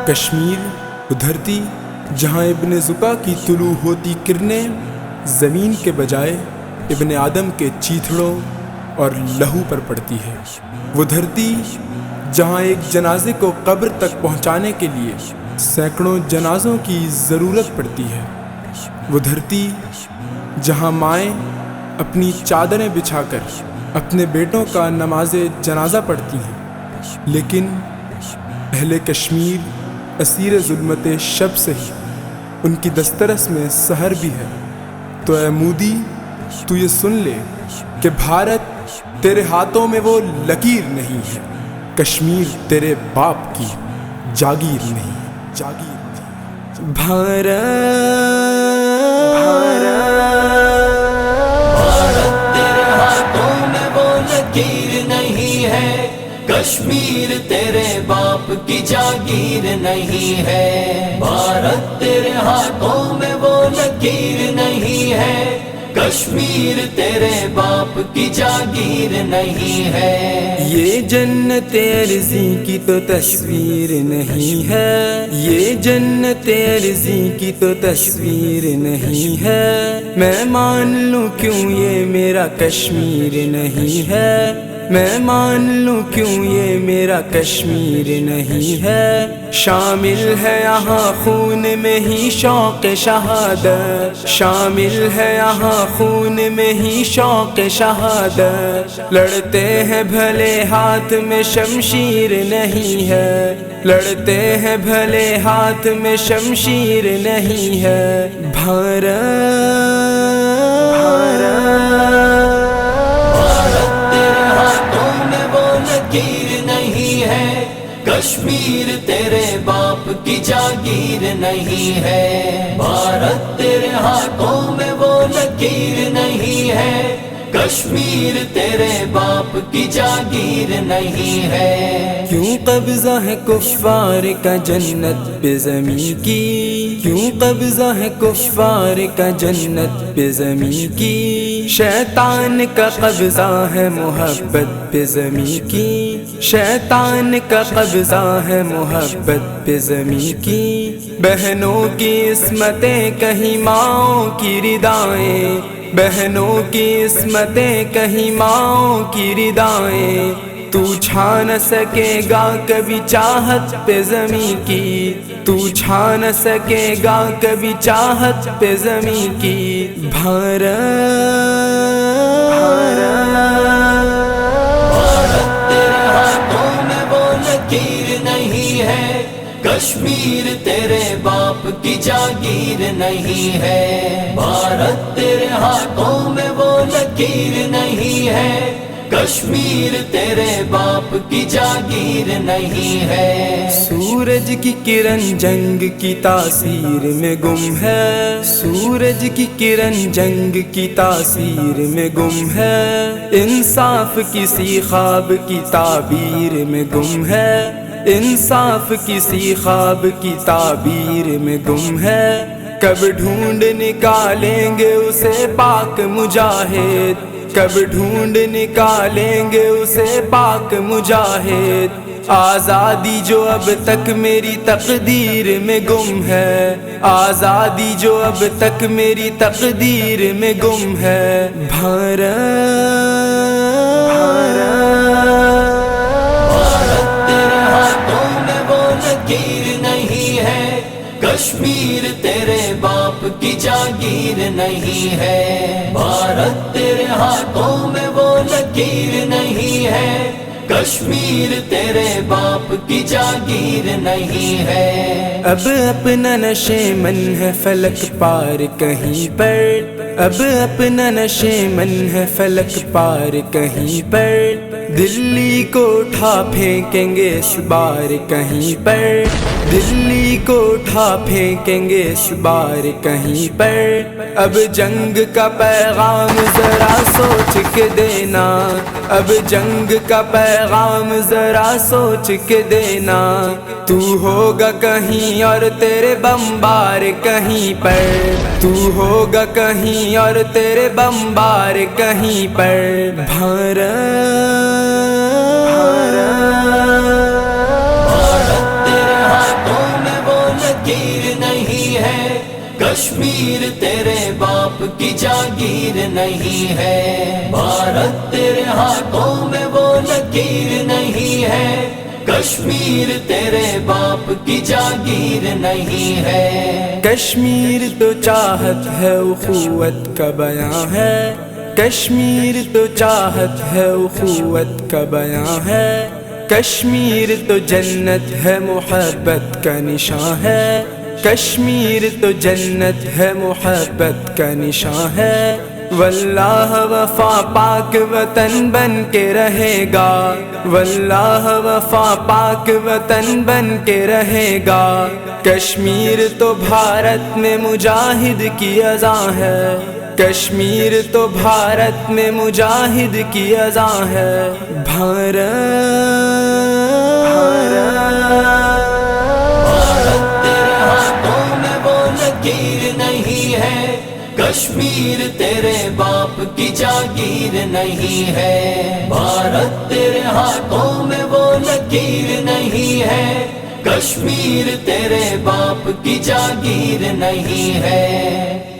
کشمیر وہ دھرتی جہاں ابن زکا کی طلوع ہوتی کرنیں زمین کے بجائے ابن آدم کے چیتھڑوں اور لہو پر پڑتی ہے۔ وہ دھرتی جہاں ایک جنازے کو قبر تک پہنچانے کے لیے سینکڑوں جنازوں کی ضرورت پڑتی ہے۔ وہ دھرتی جہاں مائیں اپنی چادریں بچھا کر اپنے بیٹوں کا نماز جنازہ پڑھتی ہیں، لیکن اہل کشمیر اسیر ظلمت شب سے ہی ان کی دسترس میں سحر بھی ہے۔ تو اے مودی تو یہ سن لے کہ بھارت تیرے ہاتھوں میں وہ لکیر نہیں ہے، کشمیر تیرے باپ کی جاگیر نہیں۔ کشمیر تیرے باپ کی جاگیر نہیں ہے، بھارت تیرے ہاتھوں میں وہ لکیر نہیں ہے، کشمیر تیرے باپ کی جاگیر نہیں ہے۔ یہ جنت ارضی کی تو تصویر نہیں ہے، یہ جنت ارضی کی تو تصویر نہیں ہے، میں مان لوں کیوں یہ میرا کشمیر نہیں ہے، میں مان لوں کیوں یہ میرا کشمیر نہیں ہے۔ شامل ہے یہاں خون میں ہی شوق شہادت، شامل ہے یہاں خون میں ہی شوق شہادت، لڑتے ہیں بھلے ہاتھ میں شمشیر نہیں ہے، لڑتے ہیں بھلے ہاتھ میں شمشیر نہیں ہے۔ کشمیر تیرے باپ کی جاگیر نہیں ہے، بھارت تیرے ہاتھوں میں وہ لکیر نہیں ہے، کشمیر تیرے باپ کی جاگیر نہیں ہے۔ کیوں قبضہ ہے کفار کا جنت پہ زمین کی، کیوں قبضہ ہے کفار کا جنت پہ زمین کی، شیطان کا قبضہ ہے محبت پہ زمین کی، شیطان کا قبضہ ہے محبت پہ زمین کی، بہنوں کی عصمتیں کہیں ماؤں کی ردائیں، بہنوں کی عصمتیں کہیں ماؤں کی ردائیں، تو چھا نہ سکے گا کبھی چاہت پہ زمین کی، تو چھا نہ سکے گا کبھی چاہت پہ زمین کی۔ کشمیر تیرے باپ کی جاگیر نہیں ہے، بھارت تیرے ہاتھوں میں وہ لکیر نہیں ہے، کشمیر تیرے باپ کی جاگیر نہیں ہے۔ سورج کی کرن جنگ کی تاثیر میں گم ہے، سورج کی کرن جنگ کی تاثیر میں گم ہے، انصاف کسی خواب کی تعبیر میں گم ہے، انصاف کسی خواب کی تعبیر میں گم ہے، کب ڈھونڈ نکالیں گے اسے پاک مجاہد، کب ڈھونڈ نکالیں گے اسے پاک مجاہد، آزادی جو اب تک میری تقدیر میں گم ہے، آزادی جو اب تک میری تقدیر میں گم ہے۔ کشمیر تیرے باپ کی جاگیر نہیں ہے، بھارت تیرے ہاتھوں میں وہ لکیر نہیں ہے، کشمیر تیرے باپ کی جاگیر نہیں ہے۔ اب اپنا نشے من ہے فلک پار کہیں پر، اب اپنا نشے من ہے فلک پار کہیں پر، دلی کو اٹھا پھینکیں گے اس بار کہیں پر، دلی کو اٹھا پھینکیں گے اس بار کہیں پر، اب جنگ کا پیغام ذرا سوچ کے دینا، اب جنگ کا پیغام ذرا سوچ کے دینا، تو ہوگا کہیں اور تیرے بمبار کہیں پر، تو ہوگا کہیں اور تیرے بمبار کہیں پر۔ بھارت تیرے ہاتھوں میں وہ لکیر نہیں ہے، کشمیر تیرے باپ کی جاگیر نہیں ہے۔ بھارت تیرے ہاتھوں میں وہ لکیر نہیں ہے، کشمیر تیرے باپ کی جاگیر نہیں ہے۔ کشمیر تو چاہت ہے اخوت کا بیان ہے، کشمیر تو چاہت ہے اخوت کا بیان ہے، کشمیر تو جنت ہے محبت کا نشان ہے، کشمیر تو جنت ہے محبت کا نشان ہے۔ واللہ وفا پاک وطن بن کے رہے گا، واللہ وفا پاک وطن بن کے رہے گا۔ کشمیر تو بھارت میں مجاہد کی اذان ہے، کشمیر تو بھارت میں مجاہد کی اذان ہے۔ کشمیر تیرے باپ کی جاگیر نہیں ہے، بھارت تیرے ہاتھوں میں وہ لکیر نہیں ہے، کشمیر تیرے باپ کی جاگیر نہیں ہے۔